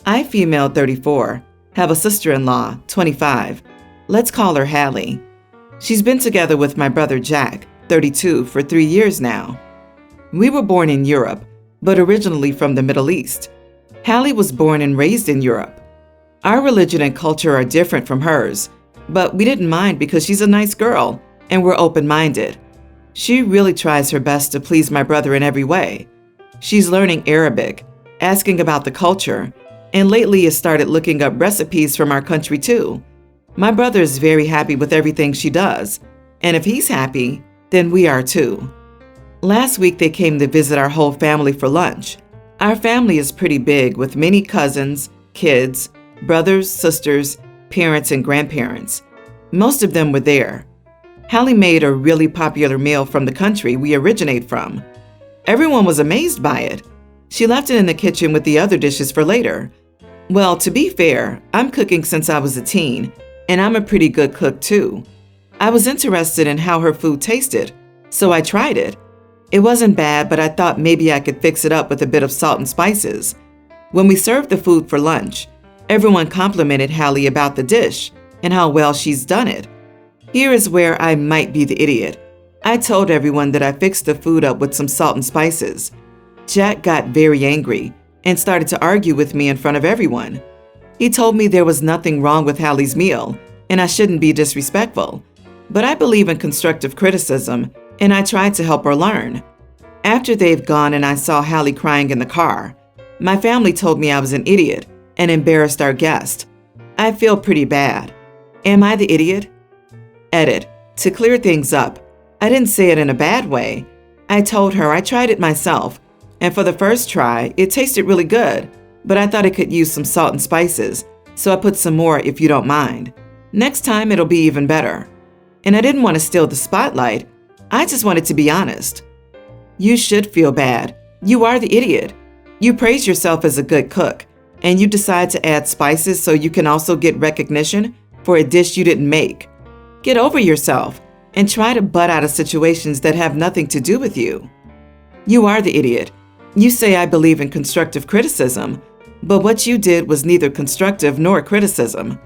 I, female 34, have a sister-in-law, 25. Let's call her Hallie. She's been together with my brother Jack, 32, for 3 years now. We were born in Europe, but originally from the Middle East. Hallie was born and raised in Europe. Our religion and culture are different from hers, but we didn't mind because she's a nice girl and we're open-minded. She really tries her best to please my brother in every way. She's learning Arabic, asking about the culture, and lately has started looking up recipes from our country too. My brother is very happy with everything she does, and if he's happy, then we are too. Last week they came to visit our whole family for lunch. Our family is pretty big with many cousins, kids, brothers, sisters, parents, and grandparents. Most of them were there. Hallie made a really popular meal from the country we originate from. Everyone was amazed by it. She left it in the kitchen with the other dishes for later. Well, to be fair, I'm cooking since I was a teen, and I'm a pretty good cook too. I was interested in how her food tasted, so I tried it. It wasn't bad, but I thought maybe I could fix it up with a bit of salt and spices. When we served the food for lunch, everyone complimented Hallie about the dish and how well she's done it. Here is where I might be the idiot. I told everyone that I fixed the food up with some salt and spices. Jack got very angry and started to argue with me in front of everyone. He told me there was nothing wrong with Hallie's meal and I shouldn't be disrespectful. But I believe in constructive criticism and I tried to help her learn. After they've gone and I saw Hallie crying in the car, my family told me I was an idiot and embarrassed our guest. I feel pretty bad. Am I the idiot? Edit. To clear things up, I didn't say it in a bad way. I told her I tried it myself, and for the first try, it tasted really good, but I thought it could use some salt and spices, so I put some more if you don't mind. Next time it'll be even better. And I didn't want to steal the spotlight. I just wanted to be honest. You should feel bad. You are the idiot. You praise yourself as a good cook, and you decide to add spices so you can also get recognition for a dish you didn't make. Get over yourself and try to butt out of situations that have nothing to do with you. You are the idiot. You say I believe in constructive criticism, but what you did was neither constructive nor criticism.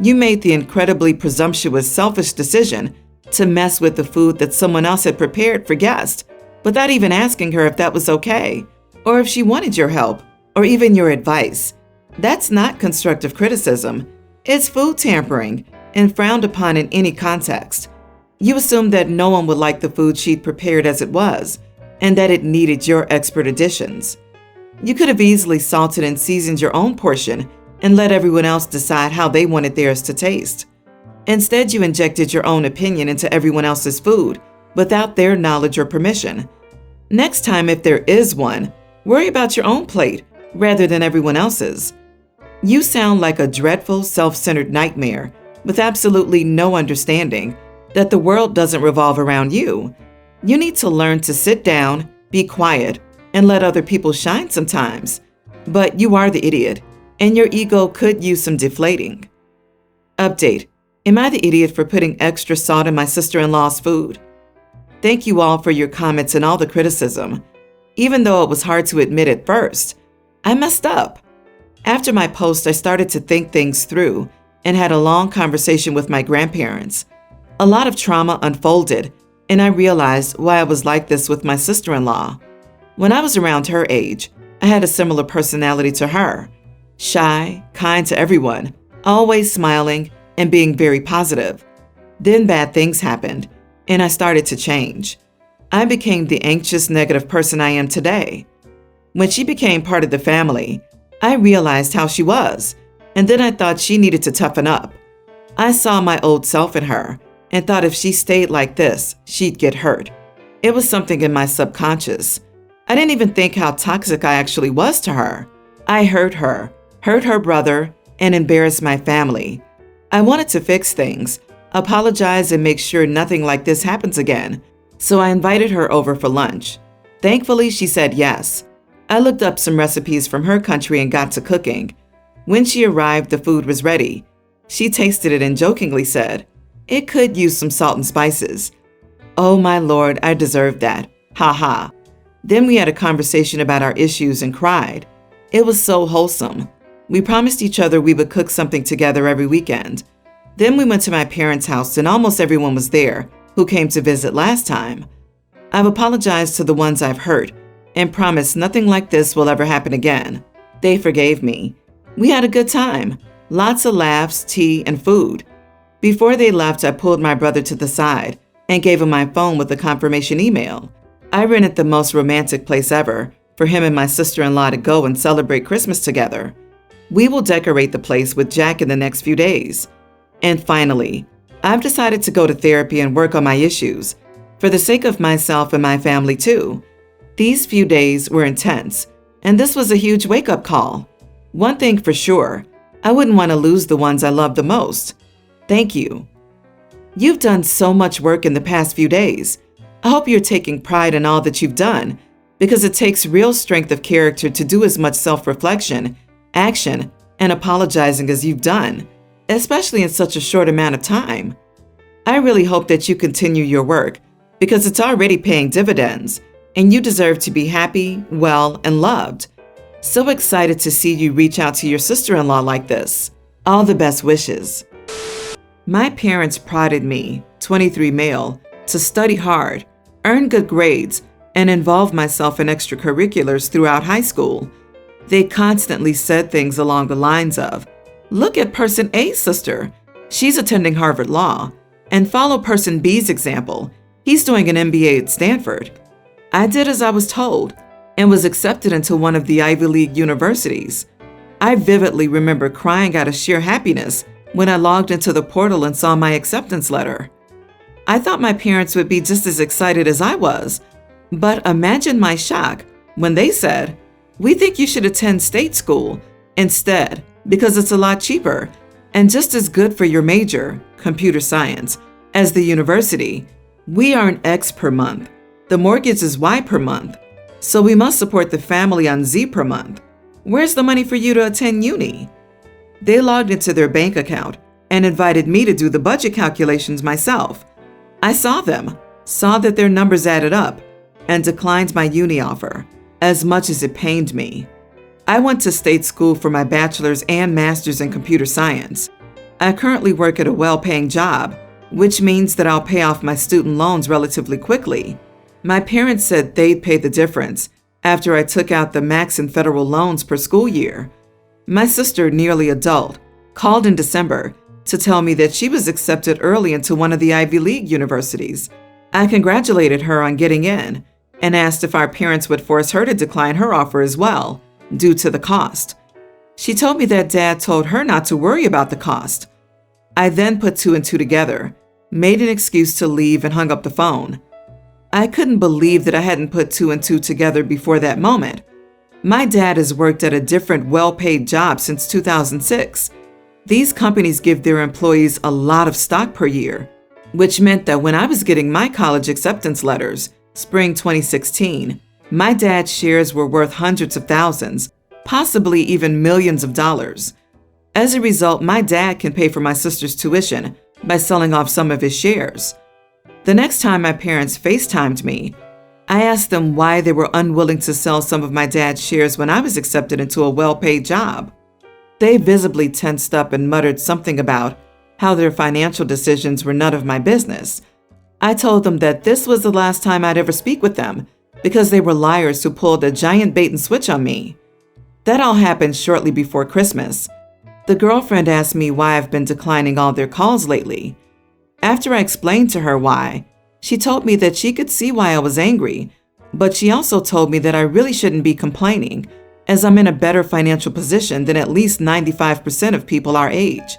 You made the incredibly presumptuous, selfish decision to mess with the food that someone else had prepared for guests, without even asking her if that was okay, or if she wanted your help, or even your advice. That's not constructive criticism. It's food tampering and frowned upon in any context. You assumed that no one would like the food she'd prepared as it was, and that it needed your expert additions. You could have easily salted and seasoned your own portion and let everyone else decide how they wanted theirs to taste. Instead, you injected your own opinion into everyone else's food without their knowledge or permission. Next time, if there is one, worry about your own plate rather than everyone else's. You sound like a dreadful, self-centered nightmare with absolutely no understanding that the world doesn't revolve around you. You need to learn to sit down, be quiet, and let other people shine sometimes. But you are the idiot, and your ego could use some deflating. Update. Am I the idiot for putting extra salt in my sister-in-law's food? Thank you all for your comments and all the criticism. Even though it was hard to admit at first, I messed up. After my post, I started to think things through and had a long conversation with my grandparents. A lot of trauma unfolded, and I realized why I was like this with my sister-in-law. When I was around her age, I had a similar personality to her. Shy, kind to everyone, always smiling, and being very positive. Then bad things happened, and I started to change. I became the anxious, negative person I am today. When she became part of the family, I realized how she was, and then I thought she needed to toughen up. I saw my old self in her and thought if she stayed like this, she'd get hurt. It was something in my subconscious. I didn't even think how toxic I actually was to her. I hurt her brother, and embarrassed my family. I wanted to fix things, apologize, and make sure nothing like this happens again. So I invited her over for lunch. Thankfully, she said yes. I looked up some recipes from her country and got to cooking. When she arrived, the food was ready. She tasted it and jokingly said, "It could use some salt and spices." Oh my Lord, I deserved that. Ha ha. Then we had a conversation about our issues and cried. It was so wholesome. We promised each other we would cook something together every weekend. Then we went to my parents' house and almost everyone was there who came to visit last time. I've apologized to the ones I've hurt and promised nothing like this will ever happen again. They forgave me. We had a good time. Lots of laughs, tea, and food. Before they left, I pulled my brother to the side and gave him my phone with a confirmation email. I rented the most romantic place ever for him and my sister-in-law to go and celebrate Christmas together. We will decorate the place with Jack in the next few days. And finally, I've decided to go to therapy and work on my issues, for the sake of myself and my family too. These few days were intense, and this was a huge wake-up call. One thing for sure, I wouldn't want to lose the ones I love the most. Thank you. You've done so much work in the past few days. I hope you're taking pride in all that you've done, because it takes real strength of character to do as much self-reflection, action, and apologizing as you've done, especially in such a short amount of time. I really hope that you continue your work, because it's already paying dividends, and you deserve to be happy, well, and loved. So excited to see you reach out to your sister-in-law like this. All the best wishes. My parents prodded me, 23 male, to study hard, earn good grades, and involve myself in extracurriculars throughout high school. They constantly said things along the lines of, "Look at person A's sister. She's attending Harvard Law. And follow person B's example. He's doing an MBA at Stanford." I did as I was told and was accepted into one of the Ivy League universities. I vividly remember crying out of sheer happiness when I logged into the portal and saw my acceptance letter. I thought my parents would be just as excited as I was, but imagine my shock when they said, "We think you should attend state school instead because it's a lot cheaper and just as good for your major, computer science, as the university. We earn X per month. The mortgage is Y per month, so we must support the family on Z per month. Where's the money for you to attend uni?" They logged into their bank account and invited me to do the budget calculations myself. I saw them, saw that their numbers added up, and declined my uni offer, as much as it pained me. I went to state school for my bachelor's and master's in computer science. I currently work at a well-paying job, which means that I'll pay off my student loans relatively quickly. My parents said they'd pay the difference after I took out the max in federal loans per school year. My sister, nearly adult, called in December to tell me that she was accepted early into one of the Ivy League universities. I congratulated her on getting in and asked if our parents would force her to decline her offer as well, due to the cost. She told me that Dad told her not to worry about the cost. I then put two and two together, made an excuse to leave, and hung up the phone. I couldn't believe that I hadn't put two and two together before that moment. My dad has worked at a different well-paid job since 2006. These companies give their employees a lot of stock per year, which meant that when I was getting my college acceptance letters, spring 2016, my dad's shares were worth hundreds of thousands, possibly even millions of dollars. As a result, my dad can pay for my sister's tuition by selling off some of his shares. The next time my parents FaceTimed me, I asked them why they were unwilling to sell some of my dad's shares when I was accepted into a well-paid job. They visibly tensed up and muttered something about how their financial decisions were none of my business. I told them that this was the last time I'd ever speak with them because they were liars who pulled a giant bait and switch on me. That all happened shortly before Christmas. The girlfriend asked me why I've been declining all their calls lately. After I explained to her why, she told me that she could see why I was angry, but she also told me that I really shouldn't be complaining, as I'm in a better financial position than at least 95% of people our age.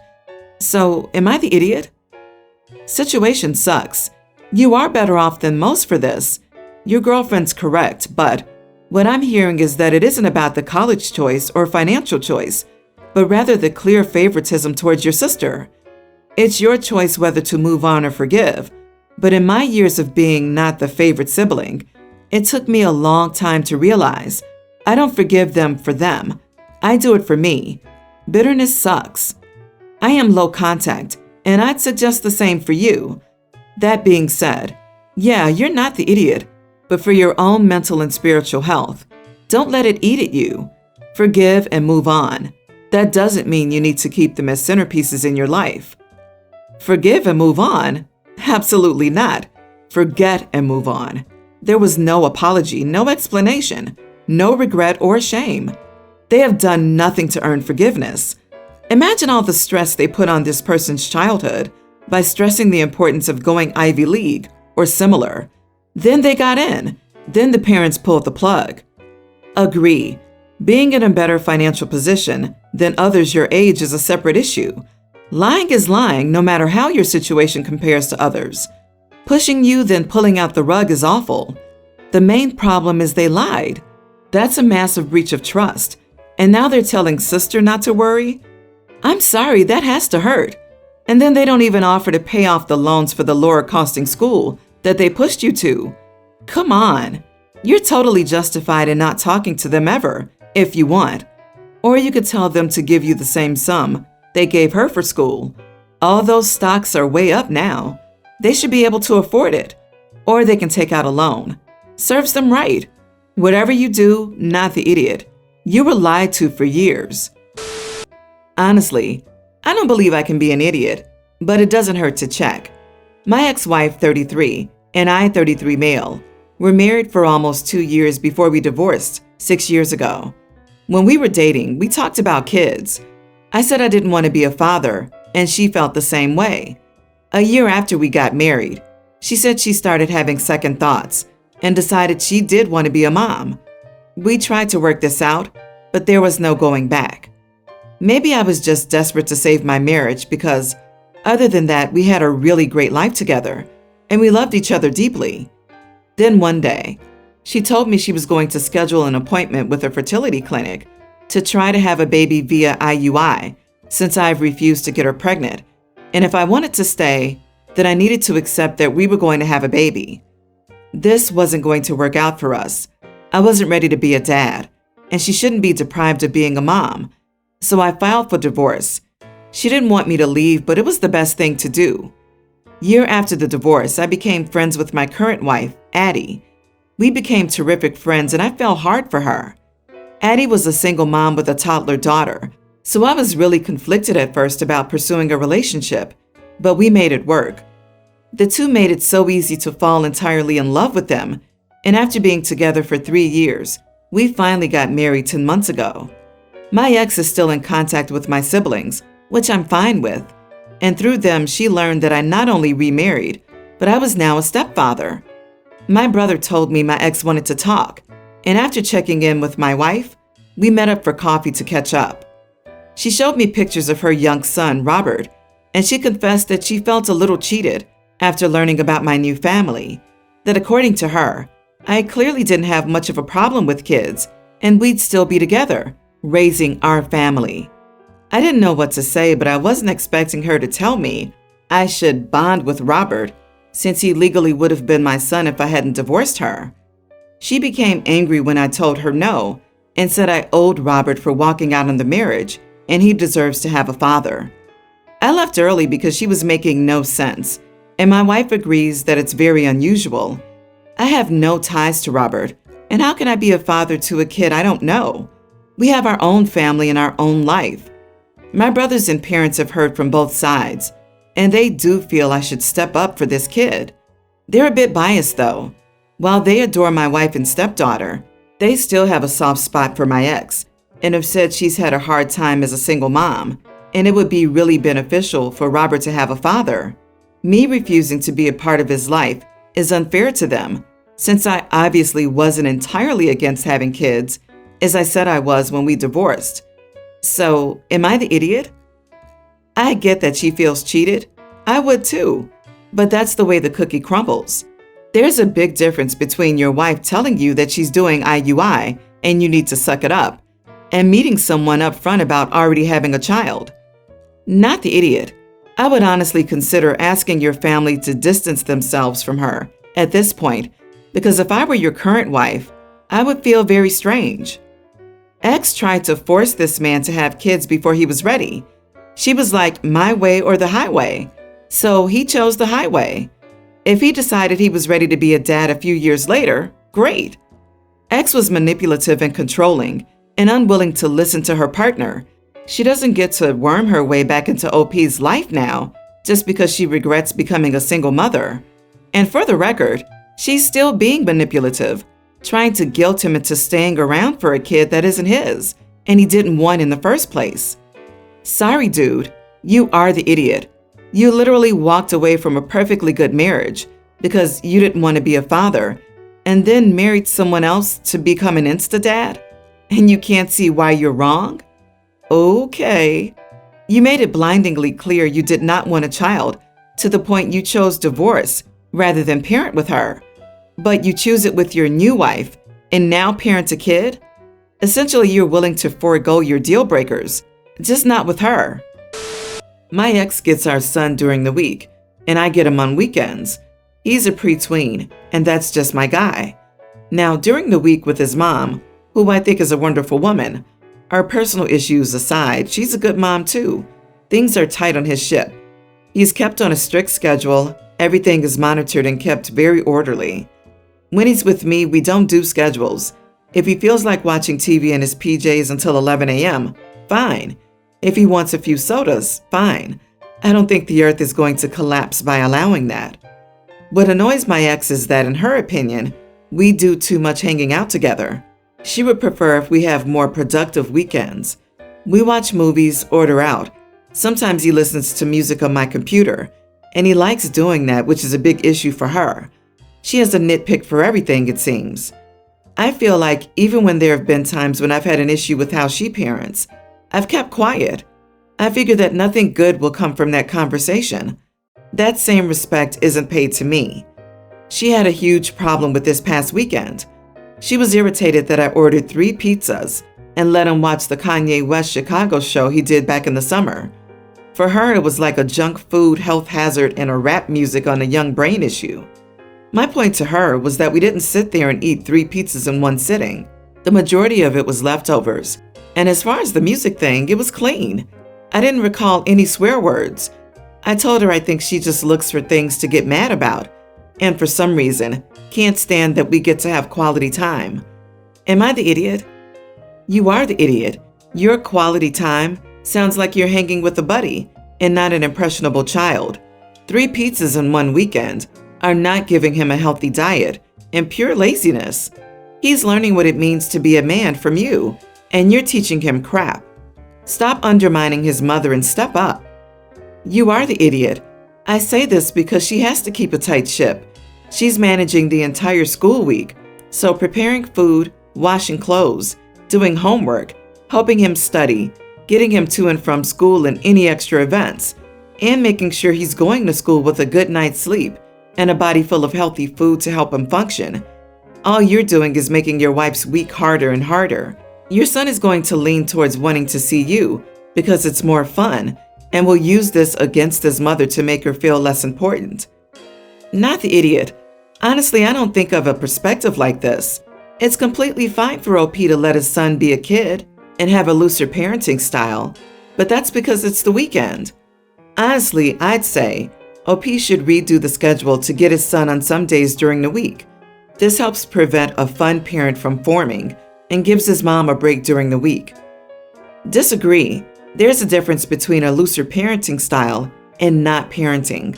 So, am I the idiot? Situation sucks. You are better off than most for this. Your girlfriend's correct, but what I'm hearing is that it isn't about the college choice or financial choice, but rather the clear favoritism towards your sister. It's your choice whether to move on or forgive. But in my years of being not the favorite sibling, it took me a long time to realize I don't forgive them for them. I do it for me. Bitterness sucks. I am low contact, and I'd suggest the same for you. That being said, yeah, you're not the idiot, but for your own mental and spiritual health, don't let it eat at you. Forgive and move on. That doesn't mean you need to keep them as centerpieces in your life. Forgive and move on? Absolutely not. Forget and move on. There was no apology, no explanation, no regret or shame. They have done nothing to earn forgiveness. Imagine all the stress they put on this person's childhood by stressing the importance of going Ivy League or similar. Then they got in. Then the parents pulled the plug. Agree. Being in a better financial position than others your age is a separate issue. Lying is lying no matter how your situation compares to others. Pushing you, then pulling out the rug is awful. The main problem is they lied. That's a massive breach of trust. And now they're telling sister not to worry? I'm sorry, that has to hurt. And then they don't even offer to pay off the loans for the lower costing school that they pushed you to. Come on. You're totally justified in not talking to them ever, if you want. Or you could tell them to give you the same sum they gave her for school. All those stocks are way up now. They should be able to afford it. Or they can take out a loan. Serves them right. Whatever you do, not the idiot. You were lied to for years. Honestly, I don't believe I can be an idiot, but it doesn't hurt to check. My ex-wife, 33, and I, 33 male, were married for almost 2 years before we divorced 6 years ago. When we were dating, we talked about kids. I said I didn't want to be a father, and she felt the same way. A year after we got married, she said she started having second thoughts and decided she did want to be a mom. We tried to work this out, but there was no going back. Maybe I was just desperate to save my marriage because, other than that, we had a really great life together, and we loved each other deeply. Then one day, she told me she was going to schedule an appointment with a fertility clinic to try to have a baby via IUI, since I've refused to get her pregnant. And if I wanted to stay, then I needed to accept that we were going to have a baby. This wasn't going to work out for us. I wasn't ready to be a dad, and she shouldn't be deprived of being a mom. So I filed for divorce. She didn't want me to leave, but it was the best thing to do. Year after the divorce, I became friends with my current wife, Addie. We became terrific friends, and I fell hard for her. Addie was a single mom with a toddler daughter, so I was really conflicted at first about pursuing a relationship, but we made it work. The two made it so easy to fall entirely in love with them, and after being together for 3 years, we finally got married 10 months ago. My ex is still in contact with my siblings, which I'm fine with, and through them she learned that I not only remarried, but I was now a stepfather. My brother told me my ex wanted to talk, and after checking in with my wife, we met up for coffee to catch up. She showed me pictures of her young son, Robert, and she confessed that she felt a little cheated after learning about my new family, that according to her, I clearly didn't have much of a problem with kids, and we'd still be together, raising our family. I didn't know what to say, but I wasn't expecting her to tell me I should bond with Robert, since he legally would have been my son if I hadn't divorced her. She became angry when I told her no, and said I owed Robert for walking out on the marriage, and he deserves to have a father. I left early because she was making no sense, and my wife agrees that it's very unusual. I have no ties to Robert, and how can I be a father to a kid I don't know? We have our own family and our own life. My brothers and parents have heard from both sides, and they do feel I should step up for this kid. They're a bit biased though. While they adore my wife and stepdaughter, they still have a soft spot for my ex, and have said she's had a hard time as a single mom, and it would be really beneficial for Robert to have a father. Me refusing to be a part of his life is unfair to them, since I obviously wasn't entirely against having kids, as I said I was when we divorced. So, am I the idiot? I get that she feels cheated. I would too. But that's the way the cookie crumbles. There's a big difference between your wife telling you that she's doing IUI and you need to suck it up, and meeting someone up front about already having a child. Not the idiot. I would honestly consider asking your family to distance themselves from her at this point, because if I were your current wife, I would feel very strange. Ex tried to force this man to have kids before he was ready. She was like, my way or the highway. So he chose the highway. If he decided he was ready to be a dad a few years later, great. Ex was manipulative and controlling and unwilling to listen to her partner. She doesn't get to worm her way back into OP's life now just because she regrets becoming a single mother. And for the record, she's still being manipulative, trying to guilt him into staying around for a kid that isn't his and he didn't want in the first place. Sorry, dude, you are the idiot. You literally walked away from a perfectly good marriage because you didn't want to be a father and then married someone else to become an insta-dad? And you can't see why you're wrong? Okay. You made it blindingly clear you did not want a child to the point you chose divorce rather than parent with her. But you choose it with your new wife and now parent a kid? Essentially, you're willing to forego your deal breakers, just not with her. My ex gets our son during the week, and I get him on weekends. He's a pre-tween, and that's just my guy. Now, during the week with his mom, who I think is a wonderful woman, our personal issues aside, she's a good mom too. Things are tight on his ship. He's kept on a strict schedule. Everything is monitored and kept very orderly. When he's with me, we don't do schedules. If he feels like watching TV in his PJs until 11 a.m., fine. If he wants a few sodas, fine. I don't think the earth is going to collapse by allowing that. What annoys my ex is that, in her opinion, we do too much hanging out together. She would prefer if we have more productive weekends. We watch movies, order out. Sometimes he listens to music on my computer, and he likes doing that, which is a big issue for her. She has a nitpick for everything, it seems. I feel like even when there have been times when I've had an issue with how she parents, I've kept quiet. I figure that nothing good will come from that conversation. That same respect isn't paid to me. She had a huge problem with this past weekend. She was irritated that I ordered 3 pizzas and let him watch the Kanye West Chicago show he did back in the summer. For her, it was like a junk food health hazard and a rap music on a young brain issue. My point to her was that we didn't sit there and eat 3 pizzas in one sitting. The majority of it was leftovers. And as far as the music thing, it was clean. I didn't recall any swear words. I told her I think she just looks for things to get mad about, and for some reason, can't stand that we get to have quality time. Am I the idiot? You are the idiot. Your quality time sounds like you're hanging with a buddy and not an impressionable child. 3 pizzas in one weekend are not giving him a healthy diet and pure laziness. He's learning what it means to be a man from you, and you're teaching him crap. Stop undermining his mother and step up. You are the idiot. I say this because she has to keep a tight ship. She's managing the entire school week, so preparing food, washing clothes, doing homework, helping him study, getting him to and from school and any extra events, and making sure he's going to school with a good night's sleep and a body full of healthy food to help him function. All you're doing is making your wife's week harder and harder. Your son is going to lean towards wanting to see you because it's more fun and will use this against his mother to make her feel less important. Not the idiot. Honestly, I don't think of a perspective like this. It's completely fine for OP to let his son be a kid and have a looser parenting style, but that's because it's the weekend. Honestly, I'd say OP should redo the schedule to get his son on some days during the week. This helps prevent a fun parent from forming and gives his mom a break during the week. Disagree. There's a difference between a looser parenting style and not parenting.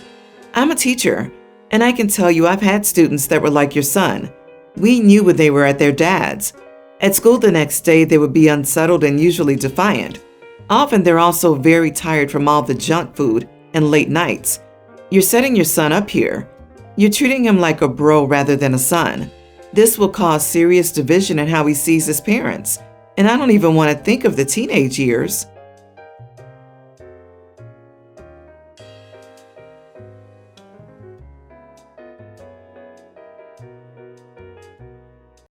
I'm a teacher, and I can tell you I've had students that were like your son. We knew when they were at their dad's. At school the next day, they would be unsettled and usually defiant. Often they're also very tired from all the junk food and late nights. You're setting your son up here. You're treating him like a bro rather than a son. This will cause serious division in how he sees his parents. And I don't even want to think of the teenage years.